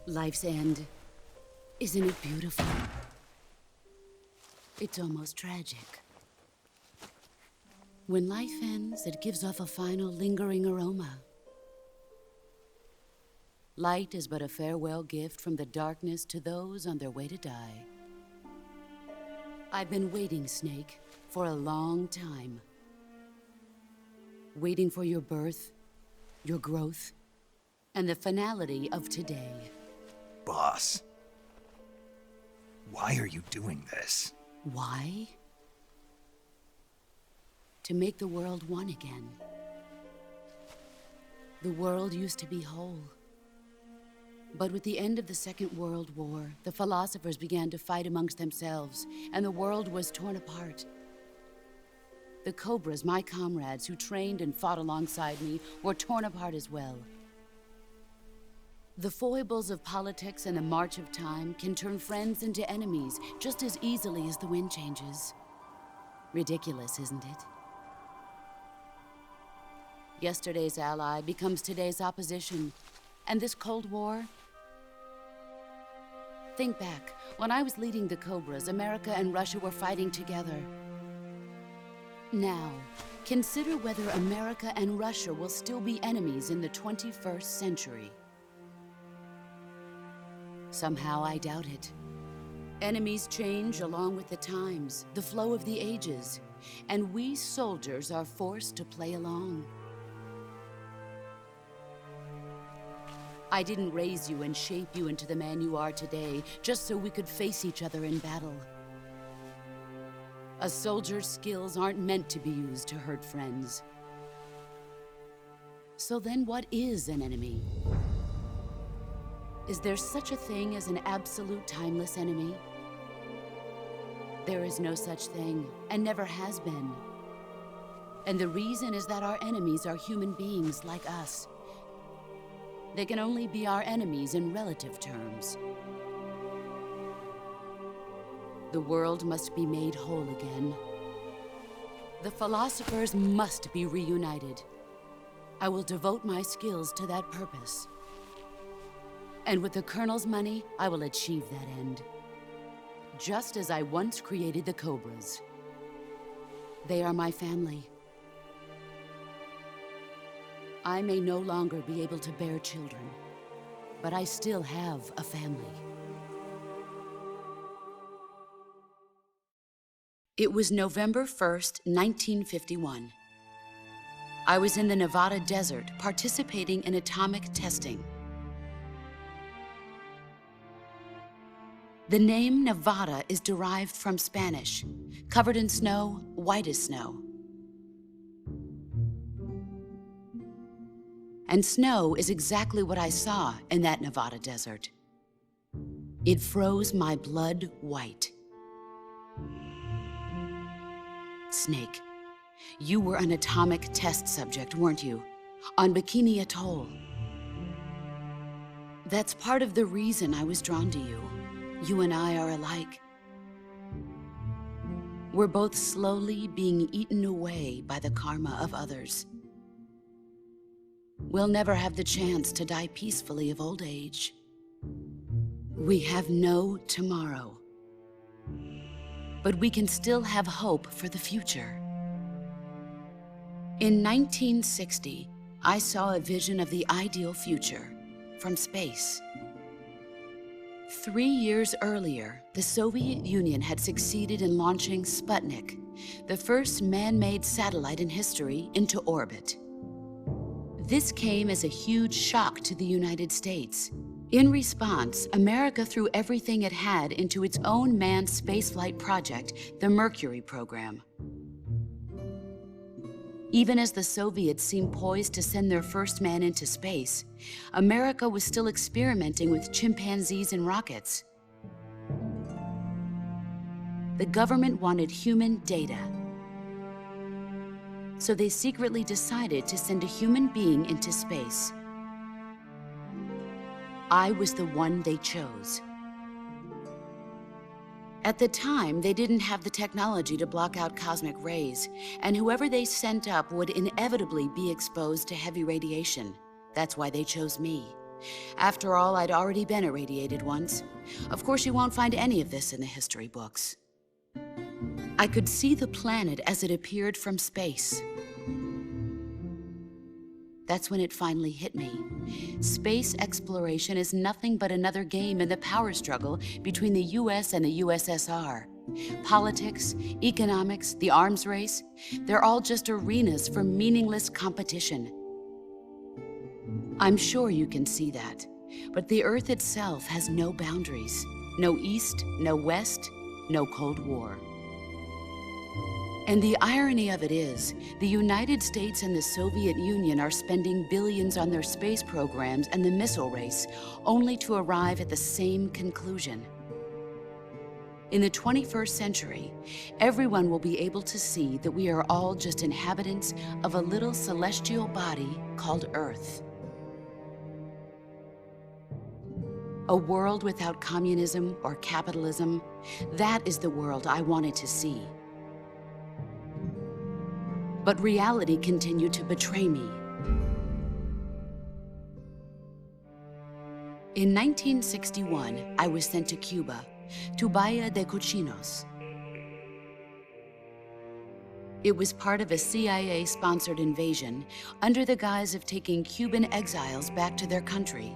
Life's end. Isn't it beautiful? It's almost tragic. When life ends, it gives off a final lingering aroma. Light is but a farewell gift from the darkness to those on their way to die. I've been waiting, Snake, for a long time. Waiting for your birth, your growth, and the finality of today. Boss, why are you doing this? Why? To make the world one again. The world used to be whole. But with the end of the Second World War, the philosophers began to fight amongst themselves, and the world was torn apart. The Cobras, my comrades who trained and fought alongside me, were torn apart as well. The foibles of politics and the march of time can turn friends into enemies just as easily as the wind changes. Ridiculous, isn't it? Yesterday's ally becomes today's opposition, and this Cold War? Think back. When I was leading the Cobras, America and Russia were fighting together. Now, consider whether America and Russia will still be enemies in the 21st century. Somehow I doubt it. Enemies change along with the times, the flow of the ages, and we soldiers are forced to play along. I didn't raise you and shape you into the man you are today just so we could face each other in battle. A soldier's skills aren't meant to be used to hurt friends. So then what is an enemy? Is there such a thing as an absolute timeless enemy? There is no such thing, and never has been. And the reason is that our enemies are human beings like us. They can only be our enemies in relative terms. The world must be made whole again. The philosophers must be reunited. I will devote my skills to that purpose. And with the Colonel's money, I will achieve that end. Just as I once created the Cobras. They are my family. I may no longer be able to bear children, but I still have a family. It was November 1st, 1951. I was in the Nevada desert participating in atomic testing. The name Nevada is derived from Spanish, covered in snow, white as snow. And snow is exactly what I saw in that Nevada desert. It froze my blood white. Snake, you were an atomic test subject, weren't you? On Bikini Atoll. That's part of the reason I was drawn to you. You and I are alike. We're both slowly being eaten away by the karma of others. We'll never have the chance to die peacefully of old age. We have no tomorrow. But we can still have hope for the future. In 1960, I saw a vision of the ideal future from space. 3 years earlier, the Soviet Union had succeeded in launching Sputnik, the first man-made satellite in history, into orbit. This came as a huge shock to the United States. In response, America threw everything it had into its own manned spaceflight project, the Mercury program. Even as the Soviets seemed poised to send their first man into space, America was still experimenting with chimpanzees and rockets. The government wanted human data. So they secretly decided to send a human being into space. I was the one they chose. At the time, they didn't have the technology to block out cosmic rays, and whoever they sent up would inevitably be exposed to heavy radiation. That's why they chose me. After all, I'd already been irradiated once. Of course, you won't find any of this in the history books. I could see the planet as it appeared from space. That's when it finally hit me. Space exploration is nothing but another game in the power struggle between the US and the USSR. Politics, economics, the arms race, they're all just arenas for meaningless competition. I'm sure you can see that, but the Earth itself has no boundaries. No East, no West, no Cold War. And the irony of it is, the United States and the Soviet Union are spending billions on their space programs and the missile race, only to arrive at the same conclusion. In the 21st century, everyone will be able to see that we are all just inhabitants of a little celestial body called Earth. A world without communism or capitalism, that is the world I wanted to see. But reality continued to betray me. In 1961, I was sent to Cuba, to Bahia de Cochinos. It was part of a CIA-sponsored invasion under the guise of taking Cuban exiles back to their country.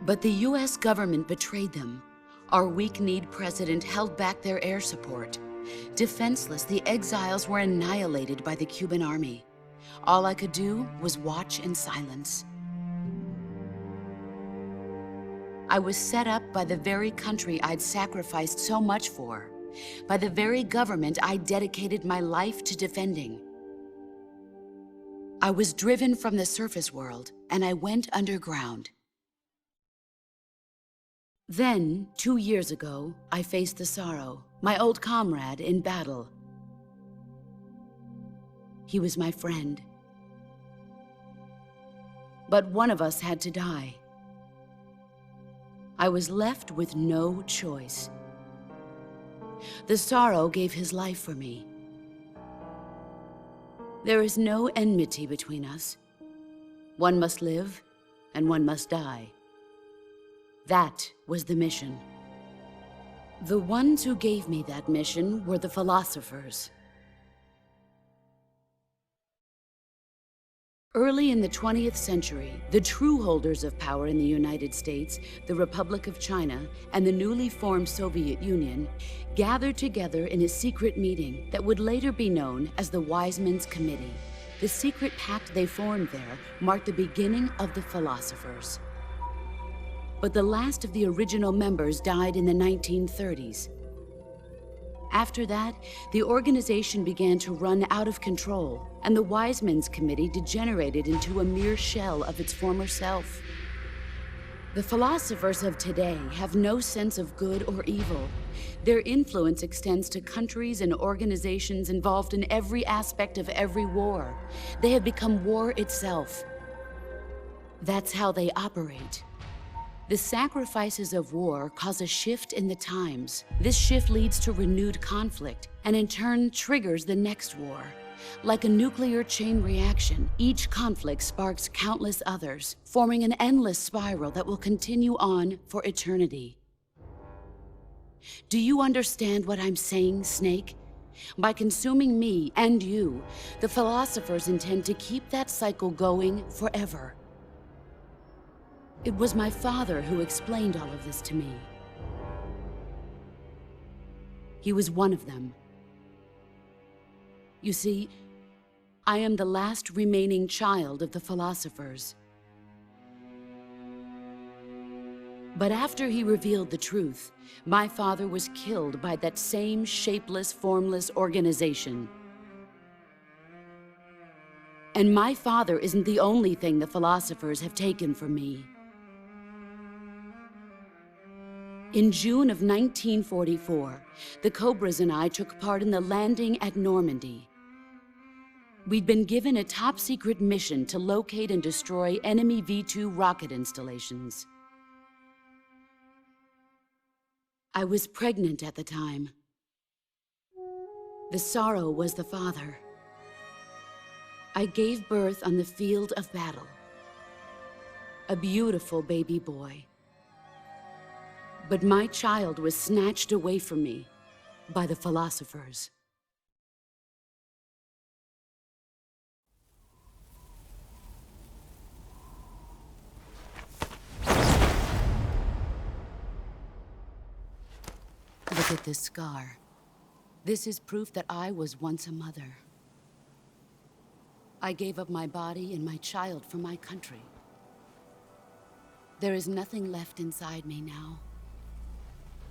But the US government betrayed them. Our weak-kneed president held back their air support. Defenseless, the exiles were annihilated by the Cuban army. All I could do was watch in silence. I was set up by the very country I'd sacrificed so much for, by the very government I dedicated my life to defending. I was driven from the surface world, and I went underground. Then, 2 years ago, I faced the Sorrow, my old comrade in battle. He was my friend. But one of us had to die. I was left with no choice. The Sorrow gave his life for me. There is no enmity between us. One must live, and one must die. That was the mission. The ones who gave me that mission were the philosophers. Early in the 20th century, the true holders of power in the United States, the Republic of China, and the newly formed Soviet Union gathered together in a secret meeting that would later be known as the Wise Men's Committee. The secret pact they formed there marked the beginning of the philosophers. But the last of the original members died in the 1930s. After that, the organization began to run out of control, and the Wise Men's Committee degenerated into a mere shell of its former self. The philosophers of today have no sense of good or evil. Their influence extends to countries and organizations involved in every aspect of every war. They have become war itself. That's how they operate. The sacrifices of war cause a shift in the times. This shift leads to renewed conflict, and in turn triggers the next war. Like a nuclear chain reaction, each conflict sparks countless others, forming an endless spiral that will continue on for eternity. Do you understand what I'm saying, Snake? By consuming me and you, the philosophers intend to keep that cycle going forever. It was my father who explained all of this to me. He was one of them. You see, I am the last remaining child of the philosophers. But after he revealed the truth, my father was killed by that same shapeless, formless organization. And my father isn't the only thing the philosophers have taken from me. In June of 1944, the Cobras and I took part in the landing at Normandy. We'd been given a top-secret mission to locate and destroy enemy V-2 rocket installations. I was pregnant at the time. The Sorrow was the father. I gave birth on the field of battle. a beautiful baby boy. But my child was snatched away from me by the philosophers. Look at this scar. This is proof that I was once a mother. I gave up my body and my child for my country. There is nothing left inside me now.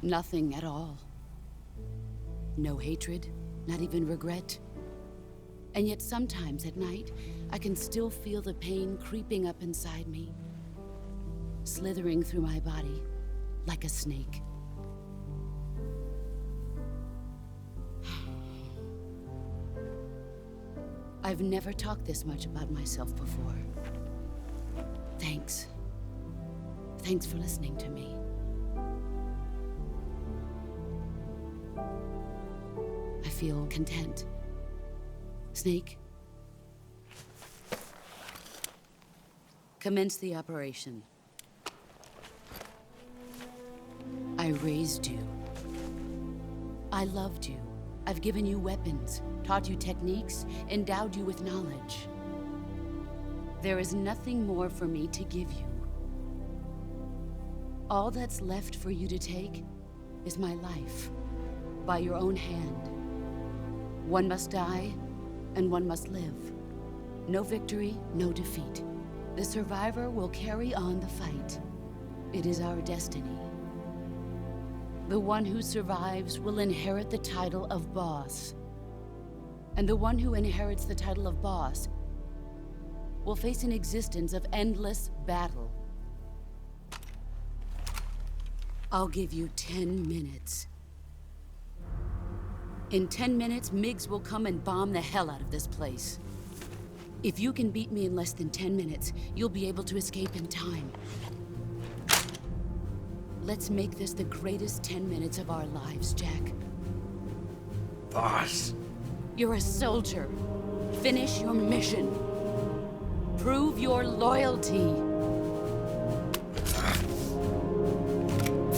Nothing at all. No hatred, not even regret. And yet sometimes at night, I can still feel the pain creeping up inside me, slithering through my body like a snake. I've never talked this much about myself before. Thanks. Thanks for listening to me. I feel content. Snake? Commence the operation. I raised you. I loved you. I've given you weapons, taught you techniques, endowed you with knowledge. There is nothing more for me to give you. All that's left for you to take is my life, by your own hand. One must die, and one must live. No victory, no defeat. The survivor will carry on the fight. It is our destiny. The one who survives will inherit the title of boss. And the one who inherits the title of boss will face an existence of endless battle. I'll give you 10 minutes. In 10 minutes, MiGs will come and bomb the hell out of this place. If you can beat me in less than 10 minutes, you'll be able to escape in time. Let's make this the greatest 10 minutes of our lives, Jack. Boss. You're a soldier. Finish your mission. Prove your loyalty.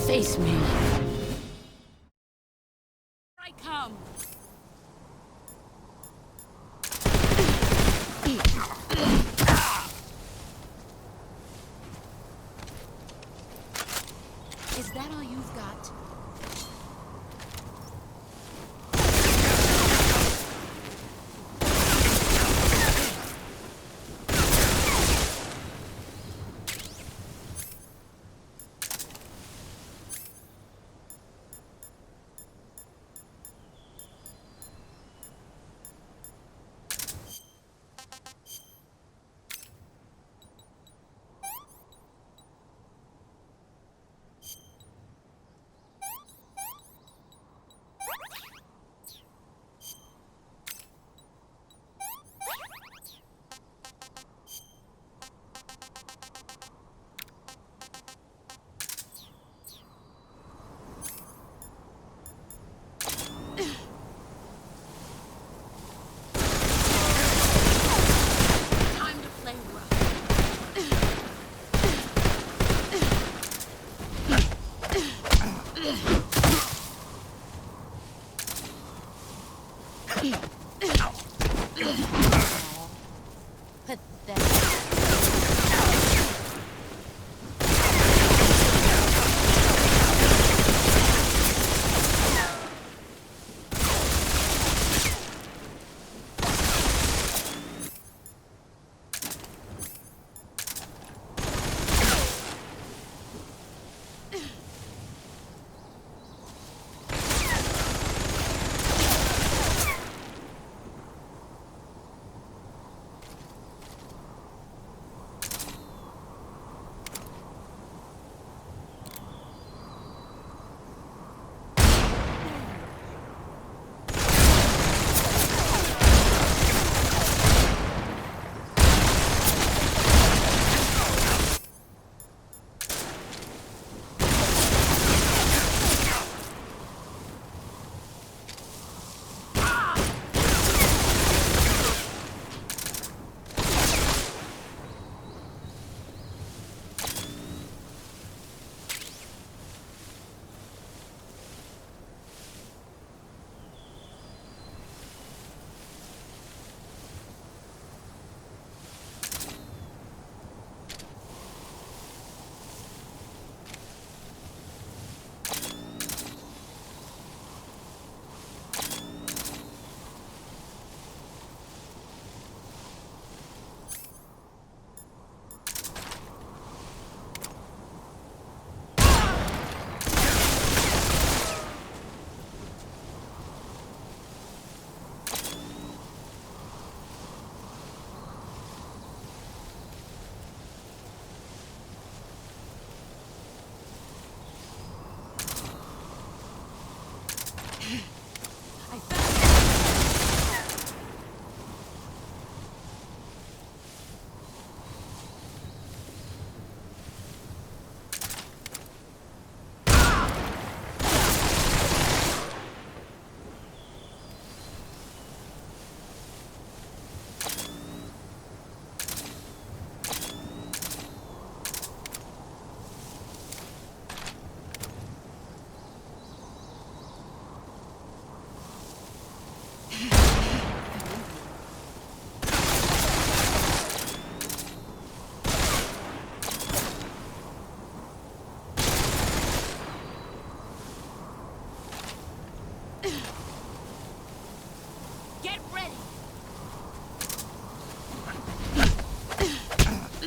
Face me. I come. Is that all you've got?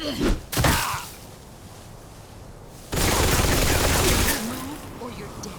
Move or you're dead.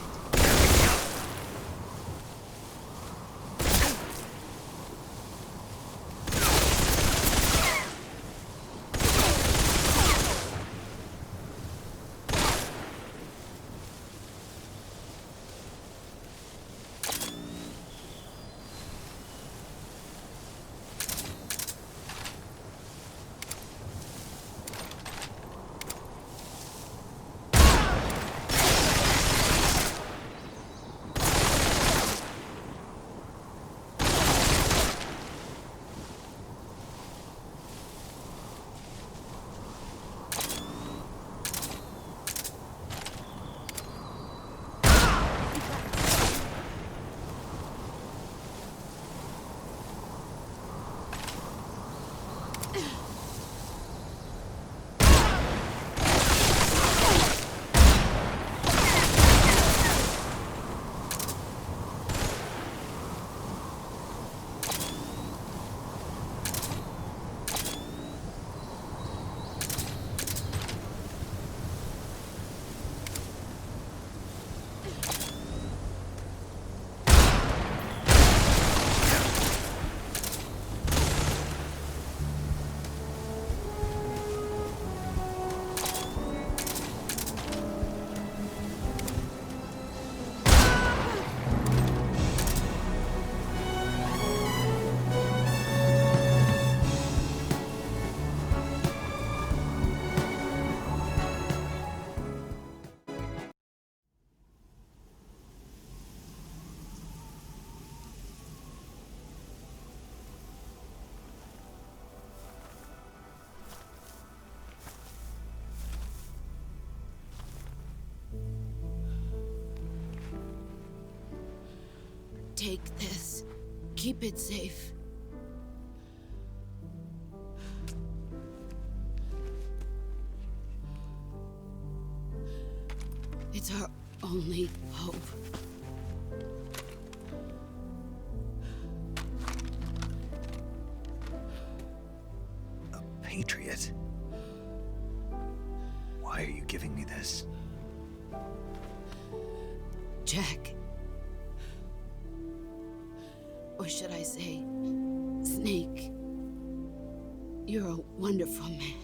Take this. Keep it safe. It's our only hope. A patriot? Why are you giving me this? Jack. Or should I say, Snake. You're a wonderful man.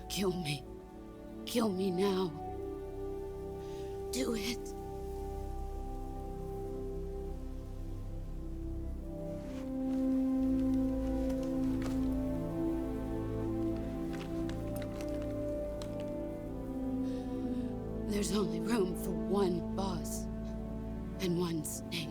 Kill me. Kill me now. Do it. There's only room for one boss and one snake.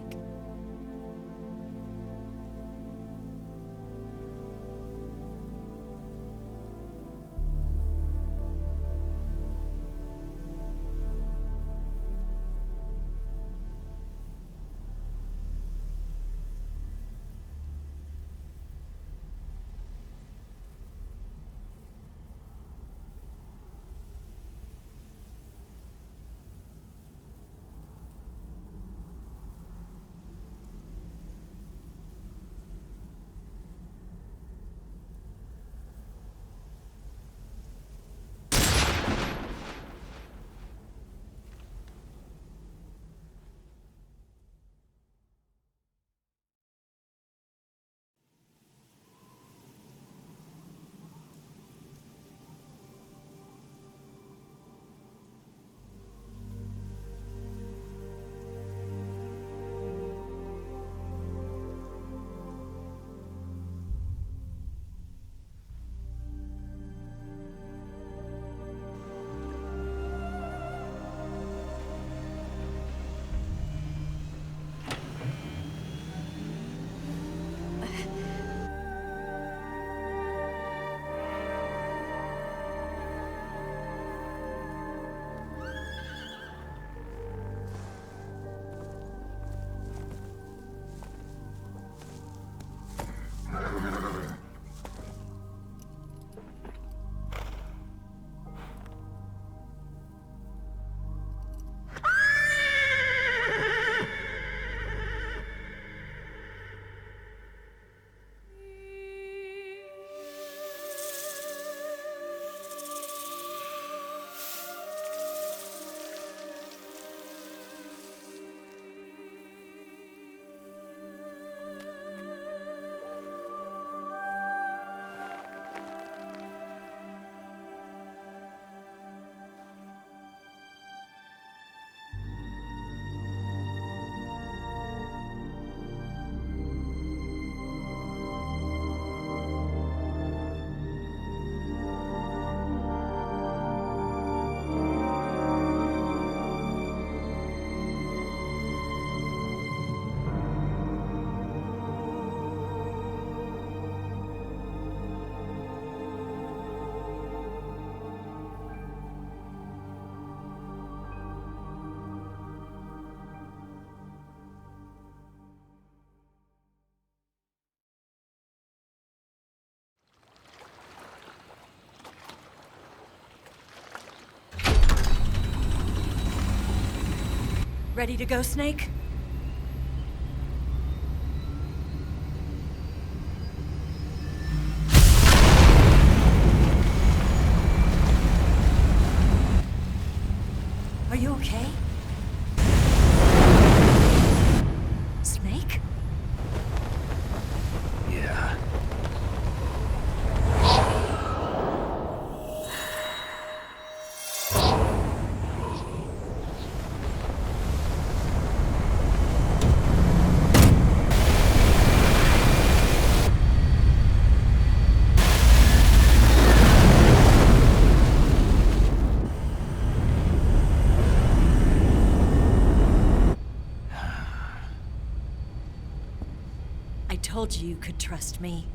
Ready to go, Snake? Are you okay? Snake? Yeah. I told you you could trust me.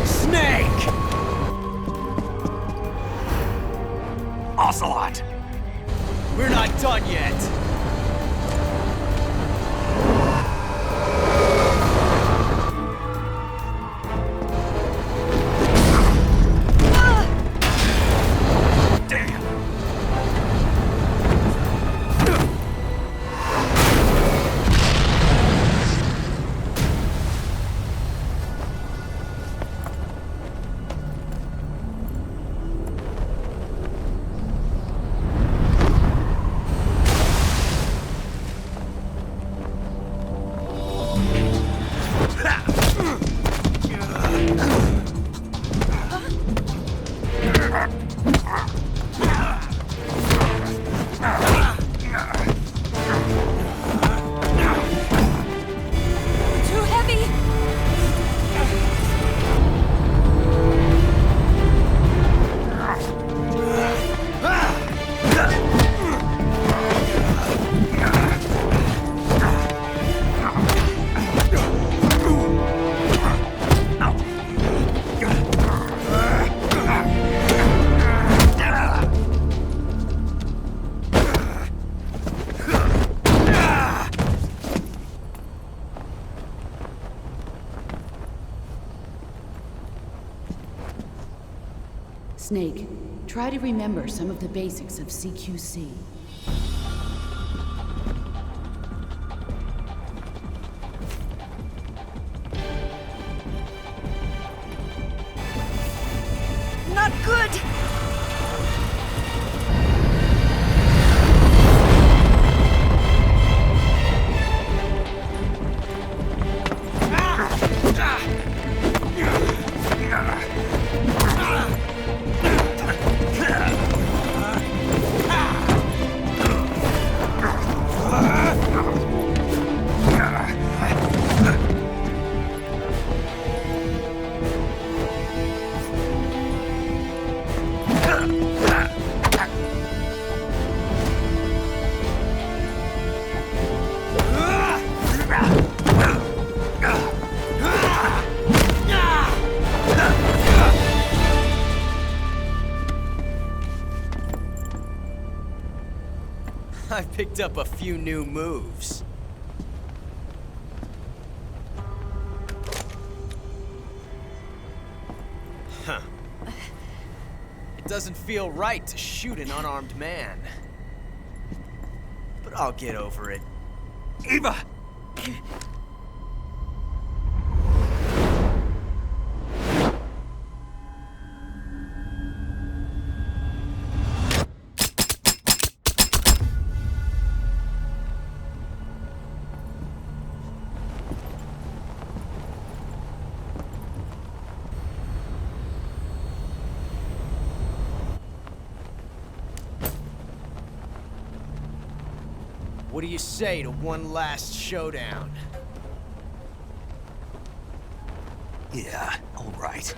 Snake! Ocelot! We're not done yet. Damn! Too heavy! Snake, try to remember some of the basics of CQC. Not good! I picked up a few new moves. Huh. It doesn't feel right to shoot an unarmed man. But I'll get over it. Eva! What do you say to one last showdown? Yeah, all right.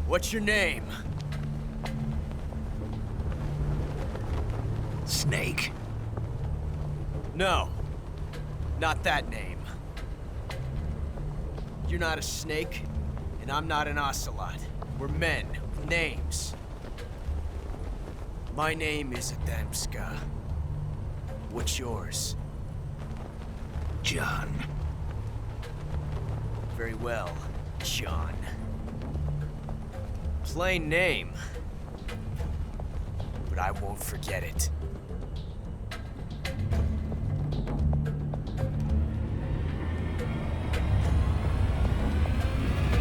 What's your name? Snake. No. Not that name. You're not a snake, and I'm not an ocelot. We're men with names. My name is Adamska. What's yours? John. Very well, John. Plain name. But I won't forget it.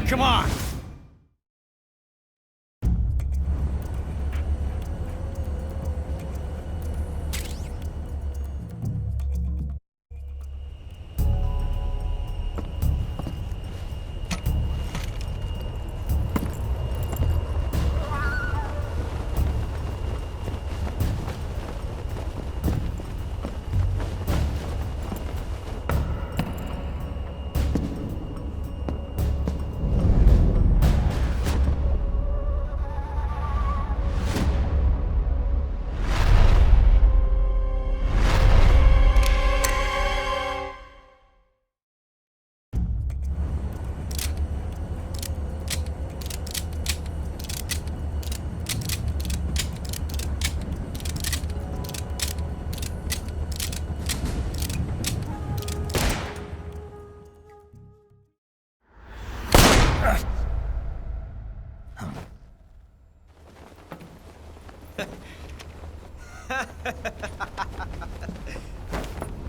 Come on!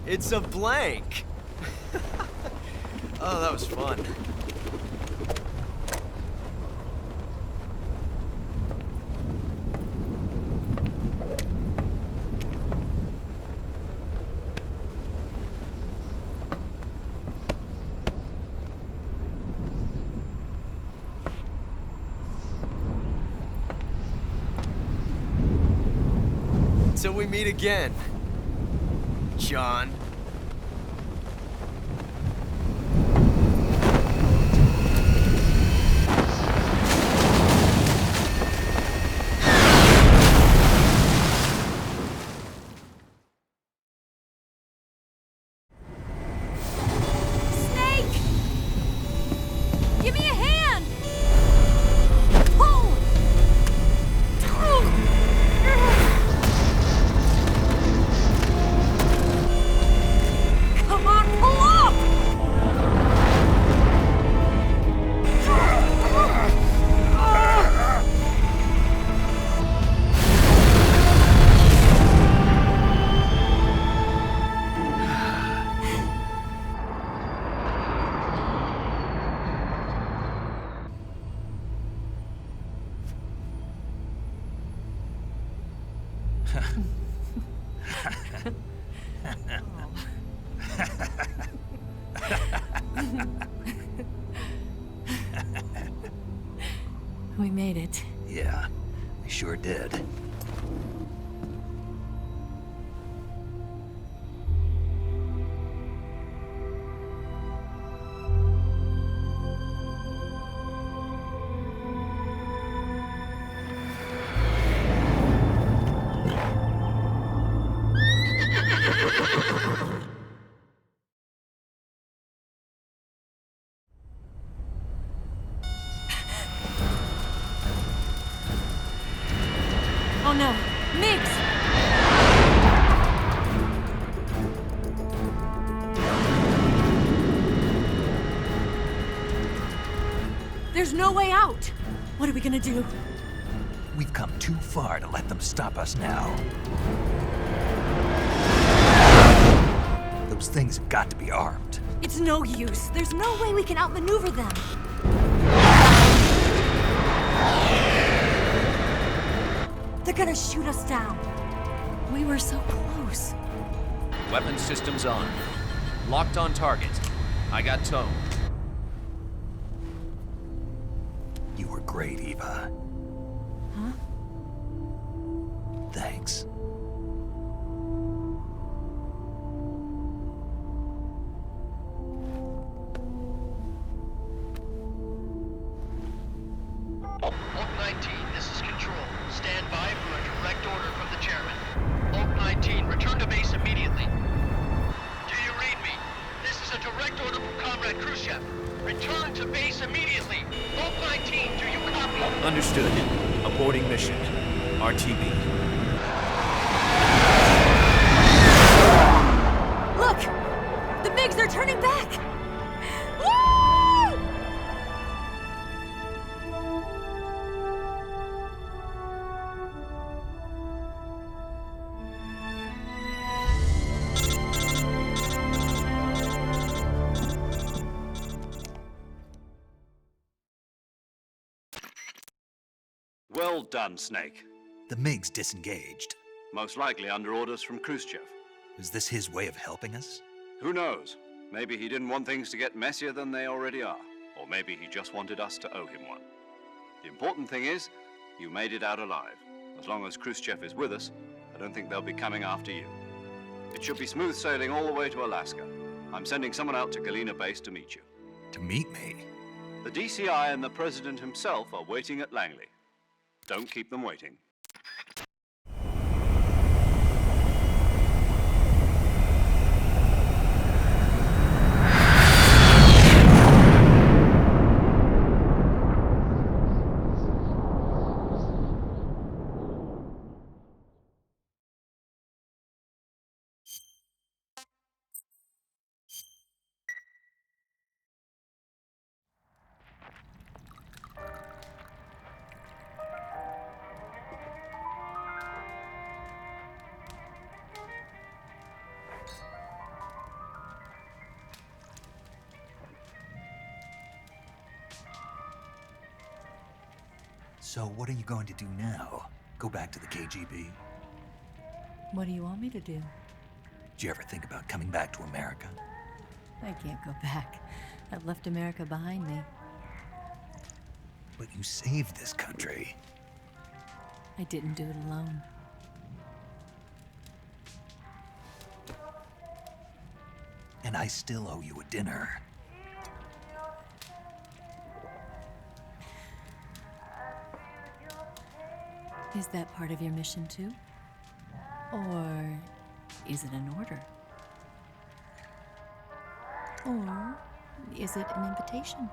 It's a blank. Oh, that was fun. Until we meet again, John. Snake! Give me a hand! Pull! Come on, pull up! We made it. Yeah, we sure did. Oh no, Mix! There's no way out! What are we gonna do? We've come too far to let them stop us now. Those things have got to be armed. It's no use. There's no way we can outmaneuver them. They're gonna shoot us down. We were so close. Weapon systems on. Locked on target. I got towed. You were great, Eva. Huh? Thanks. to base immediately. Vault 19, do you copy? Understood. Aborting mission. RTB. Look! The MiGs are turning back! Woo! Well done, Snake. The MiG's disengaged. Most likely under orders from Khrushchev. Is this his way of helping us? Who knows? Maybe he didn't want things to get messier than they already are. Or maybe he just wanted us to owe him one. The important thing is, you made it out alive. As long as Khrushchev is with us, I don't think they'll be coming after you. It should be smooth sailing all the way to Alaska. I'm sending someone out to Galena Base to meet you. To meet me? The DCI and the President himself are waiting at Langley. Don't keep them waiting. So what are you going to do now? Go back to the KGB? What do you want me to do? Did you ever think about coming back to America? I can't go back. I've left America behind me. But you saved this country. I didn't do it alone. And I still owe you a dinner. Is that part of your mission too? Or is it an order? Or is it an invitation?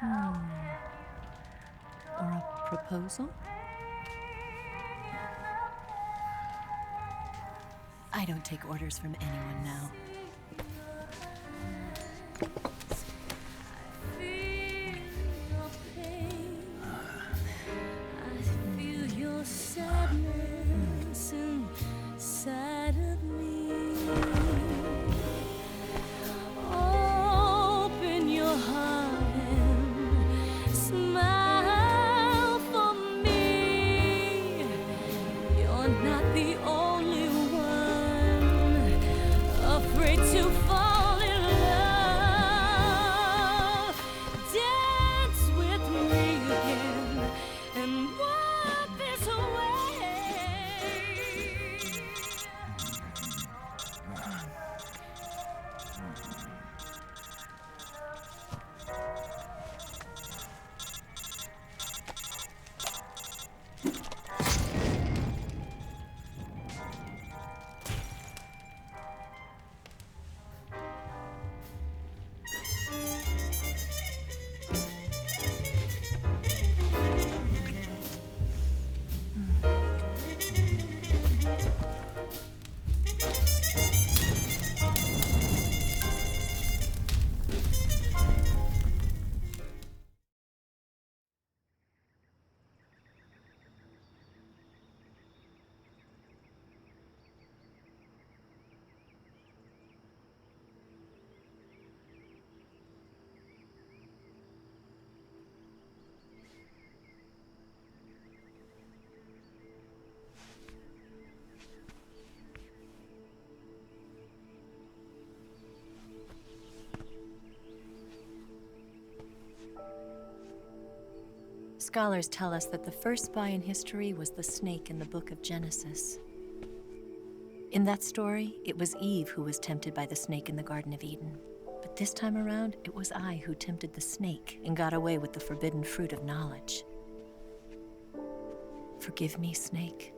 Or a proposal? I don't take orders from anyone now. Scholars tell us that the first spy in history was the snake in the book of Genesis. In that story, it was Eve who was tempted by the snake in the Garden of Eden. But this time around, it was I who tempted the snake and got away with the forbidden fruit of knowledge. Forgive me, Snake.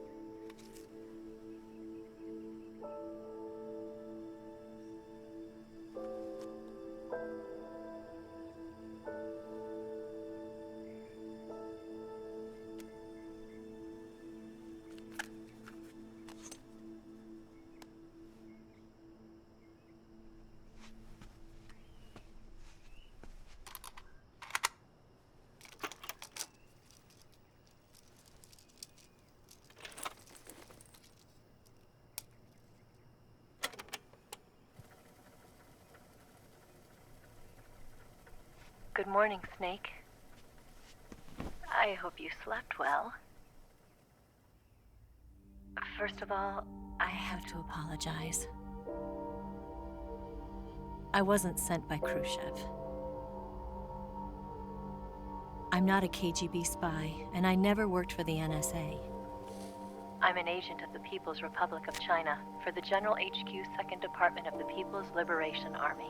Good morning, Snake. I hope you slept well. First of all, I have to apologize. I wasn't sent by Khrushchev. I'm not a KGB spy, and I never worked for the NSA. I'm an agent of the People's Republic of China for the General HQ 2nd Department of the People's Liberation Army.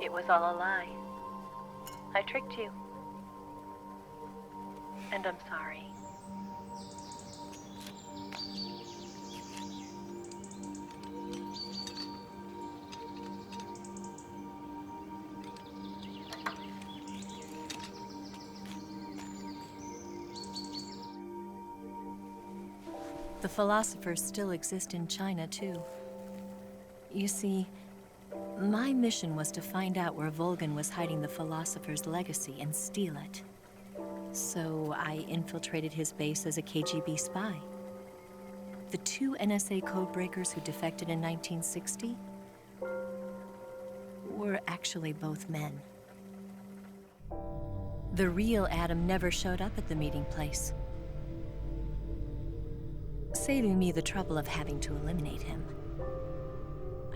It was all a lie. I tricked you. And I'm sorry. The philosophers still exist in China, too. You see, my mission was to find out where Volgin was hiding the philosopher's legacy and steal it. So I infiltrated his base as a KGB spy. The 2 NSA codebreakers who defected in 1960 were actually both men. The real Adam never showed up at the meeting place, saving me the trouble of having to eliminate him.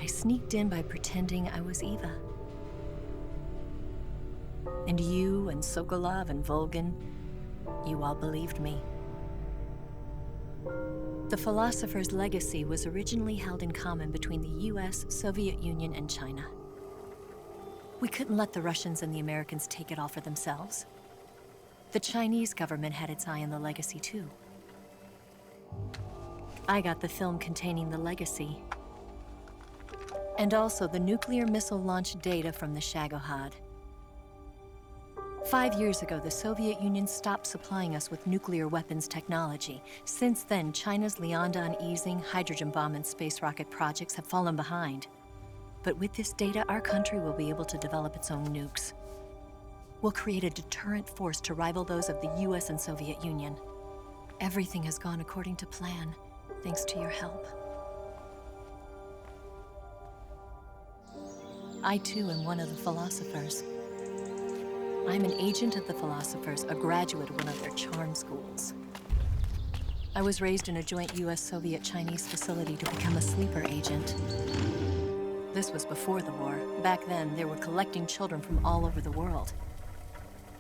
I sneaked in by pretending I was Eva. And you and Sokolov and Volgin, you all believed me. The philosopher's legacy was originally held in common between the US, Soviet Union, and China. We couldn't let the Russians and the Americans take it all for themselves. The Chinese government had its eye on the legacy, too. I got the film containing the legacy, and also the nuclear missile launch data from the Shagohod. 5 years ago, the Soviet Union stopped supplying us with nuclear weapons technology. Since then, China's Liaodong easing, hydrogen bomb, and space rocket projects have fallen behind. But with this data, our country will be able to develop its own nukes. We'll create a deterrent force to rival those of the US and Soviet Union. Everything has gone according to plan, thanks to your help. I too am one of the philosophers. I'm an agent of the philosophers, a graduate of one of their charm schools. I was raised in a joint US-Soviet-Chinese facility to become a sleeper agent. This was before the war. Back then, they were collecting children from all over the world.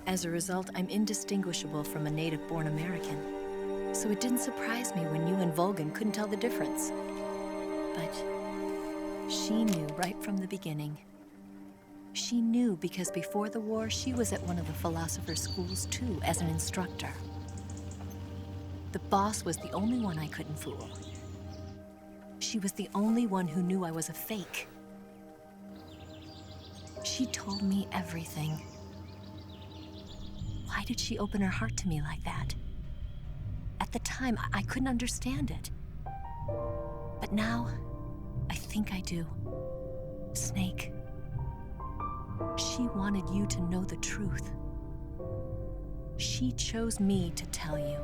As a result, I'm indistinguishable from a native-born American. So it didn't surprise me when you and Volgin couldn't tell the difference. But she knew right from the beginning. She knew because before the war, she was at one of the philosopher's schools too, as an instructor. The boss was the only one I couldn't fool. She was the only one who knew I was a fake. She told me everything. Why did she open her heart to me like that? At the time, I couldn't understand it. But now, I think I do. Snake. She wanted you to know the truth. She chose me to tell you.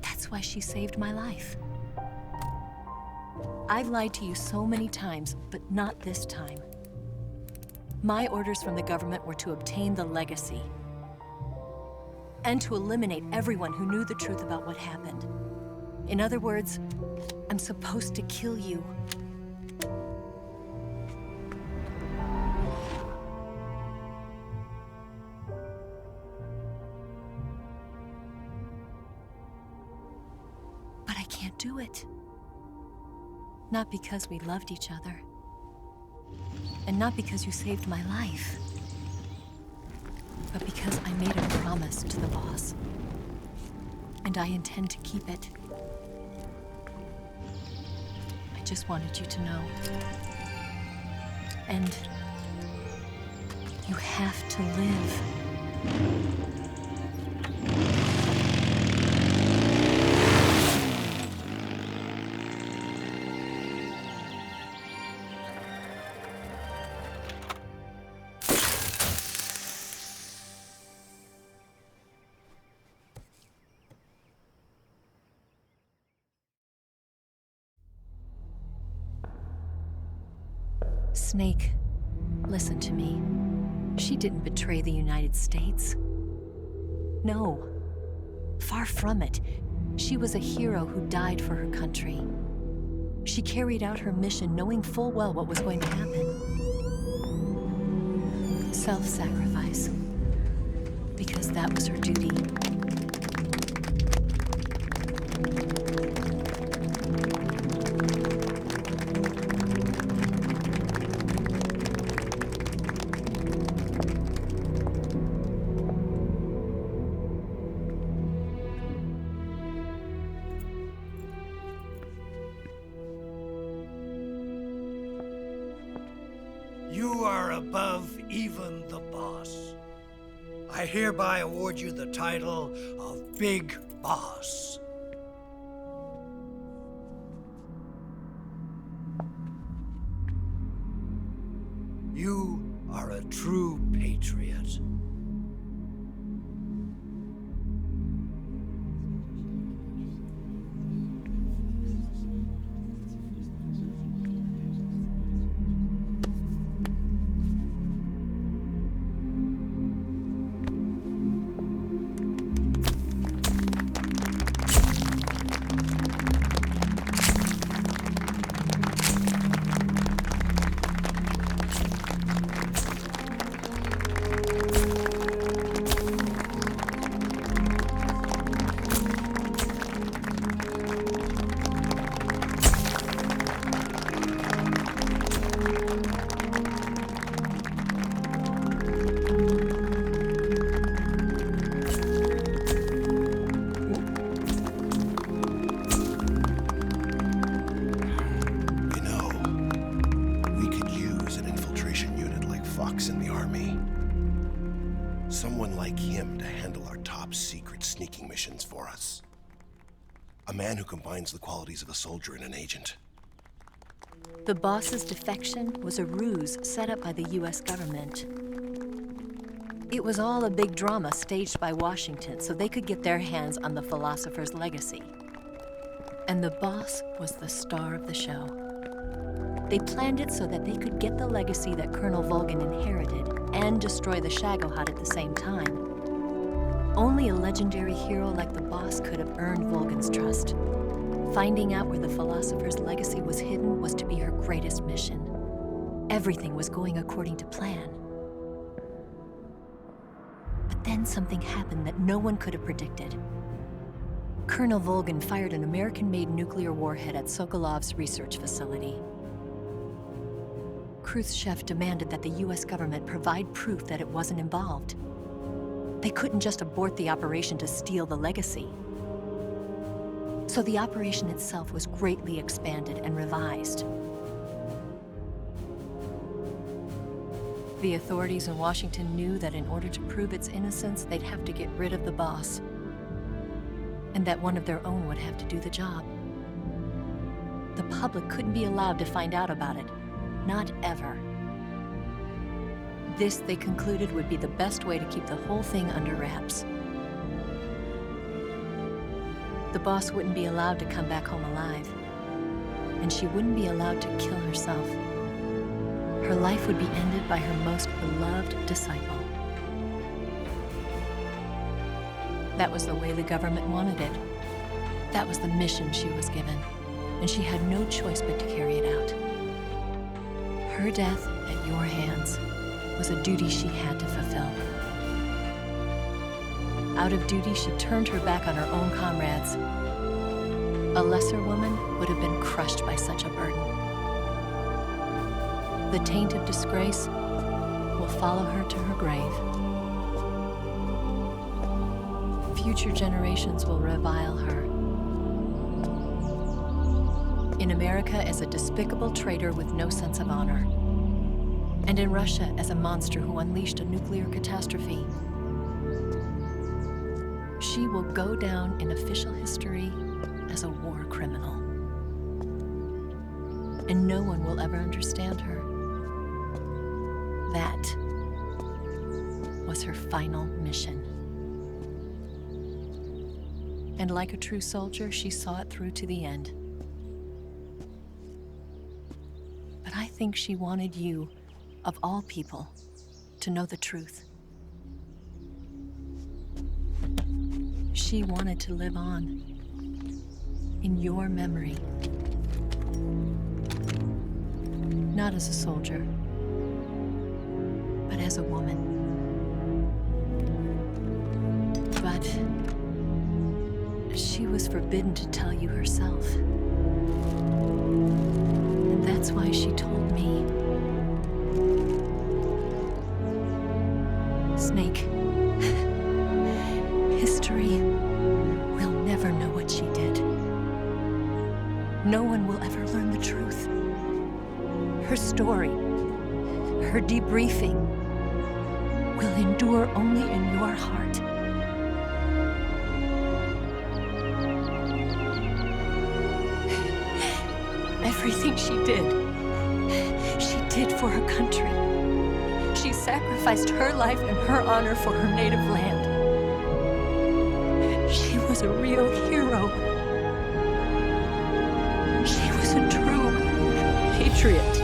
That's why she saved my life. I've lied to you so many times, but not this time. My orders from the government were to obtain the legacy and to eliminate everyone who knew the truth about what happened. In other words, I'm supposed to kill you. But I can't do it. Not because we loved each other. And not because you saved my life. But because I made a promise to the boss. And I intend to keep it. I just wanted you to know. And you have to live. Snake, Listen to me. She didn't betray the United States. No. Far from it. She was a hero who died for her country. She carried out her mission knowing full well what was going to happen. Self-sacrifice. Because that was her duty. You are above even the boss. I hereby award you the title of Big Boss. You are a true patriot. in the Army. Someone like him to handle our top secret sneaking missions for us. A man who combines the qualities of a soldier and an agent. The boss's defection was a ruse set up by the US government. It was all a big drama staged by Washington so they could get their hands on the philosopher's legacy. And the boss was the star of the show. They planned it so that they could get the legacy that Colonel Volgin inherited and destroy the Shagohod at the same time. Only a legendary hero like the boss could have earned Volgin's trust. Finding out where the philosopher's legacy was hidden was to be her greatest mission. Everything was going according to plan. But then something happened that no one could have predicted. Colonel Volgin fired an American-made nuclear warhead at Sokolov's research facility. Khrushchev demanded that the US government provide proof that it wasn't involved. They couldn't just abort the operation to steal the legacy. So the operation itself was greatly expanded and revised. The authorities in Washington knew that in order to prove its innocence, they'd have to get rid of the boss, and that one of their own would have to do the job. The public couldn't be allowed to find out about it, not ever. This, they concluded, would be the best way to keep the whole thing under wraps. The boss wouldn't be allowed to come back home alive, and she wouldn't be allowed to kill herself. Her life would be ended by her most beloved disciple. That was the way the government wanted it. That was the mission she was given, and she had no choice but to carry it out. Her death at your hands was a duty she had to fulfill. Out of duty, she turned her back on her own comrades. A lesser woman would have been crushed by such a burden. The taint of disgrace will follow her to her grave. Future generations will revile her. In America as a despicable traitor with no sense of honor. And in Russia as a monster who unleashed a nuclear catastrophe. She will go down in official history as a war criminal. And no one will ever understand her. That was her final mission. And like a true soldier, she saw it through to the end. But I think she wanted you of all people, to know the truth. She wanted to live on, in your memory. Not as a soldier, but as a woman. But she was forbidden to tell you herself. And that's why she told me. Snake, history will never know what she did. No one will ever learn the truth. Her story, her debriefing, will endure only in your heart. Everything she did for her country. She sacrificed her life and her honor for her native land. She was a real hero. She was a true patriot.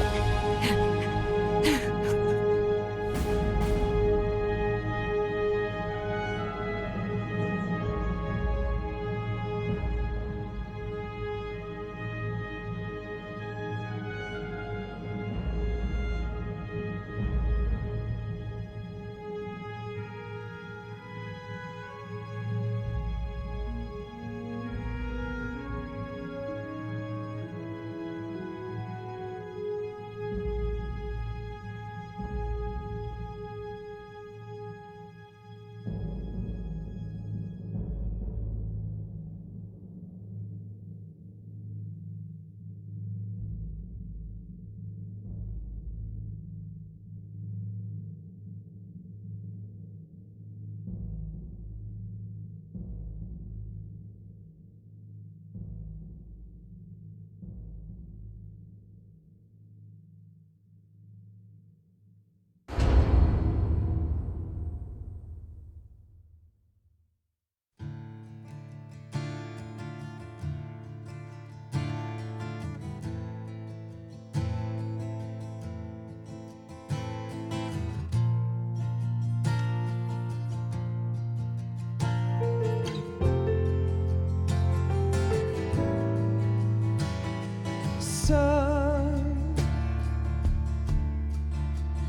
Son,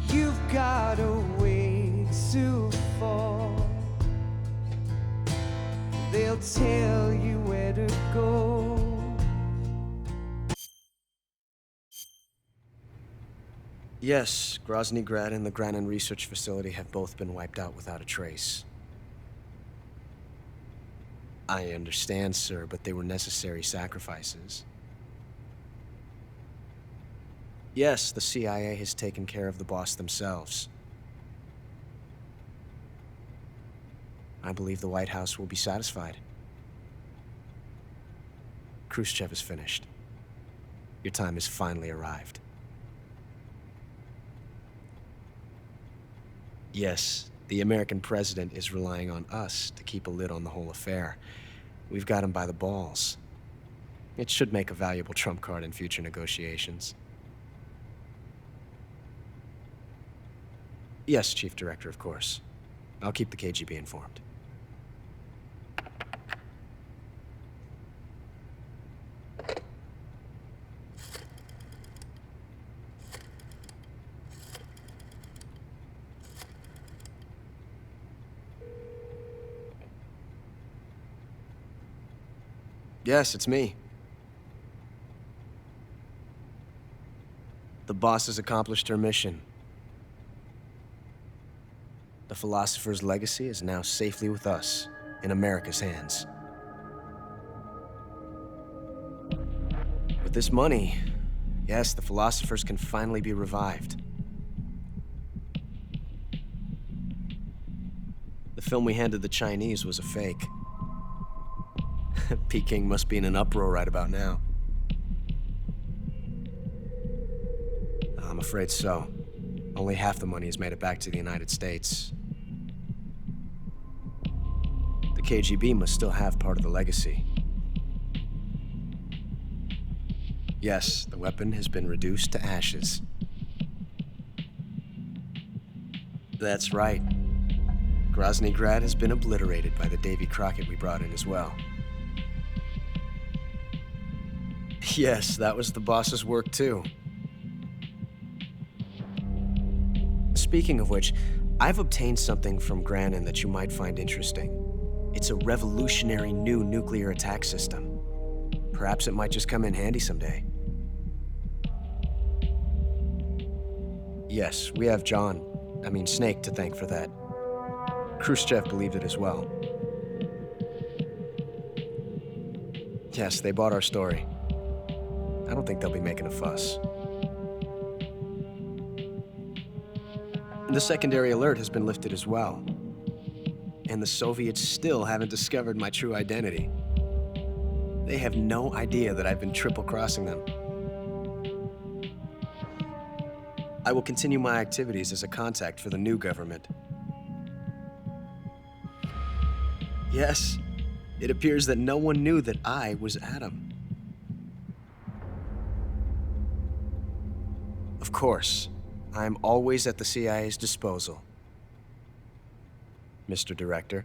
you've got a way to fall. They'll tell you where to go. Yes, Grozny Grad and the Granin Research Facility have both been wiped out without a trace. I understand, sir, but they were necessary sacrifices. Yes, the CIA has taken care of the boss themselves. I believe the White House will be satisfied. Khrushchev is finished. Your time has finally arrived. Yes, the American president is relying on us to keep a lid on the whole affair. We've got him by the balls. It should make a valuable trump card in future negotiations. Yes, Chief Director, of course. I'll keep the KGB informed. Yes, it's me. The boss has accomplished her mission. The philosopher's legacy is now safely with us, in America's hands. With this money, yes, the philosophers can finally be revived. The film we handed the Chinese was a fake. Peking must be in an uproar right about now. I'm afraid so. Only half the money has made it back to the United States. The KGB must still have part of the legacy. Yes, the weapon has been reduced to ashes. That's right. Grozny Grad has been obliterated by the Davy Crockett we brought in as well. Yes, that was the boss's work too. Speaking of which, I've obtained something from Granin that you might find interesting. It's a revolutionary new nuclear attack system. Perhaps it might just come in handy someday. Yes, we have Snake to thank for that. Khrushchev believed it as well. Yes, they bought our story. I don't think they'll be making a fuss. The secondary alert has been lifted as well. And the Soviets still haven't discovered my true identity. They have no idea that I've been triple-crossing them. I will continue my activities as a contact for the new government. Yes, it appears that no one knew that I was Adam. Of course, I'm always at the CIA's disposal, Mr. Director.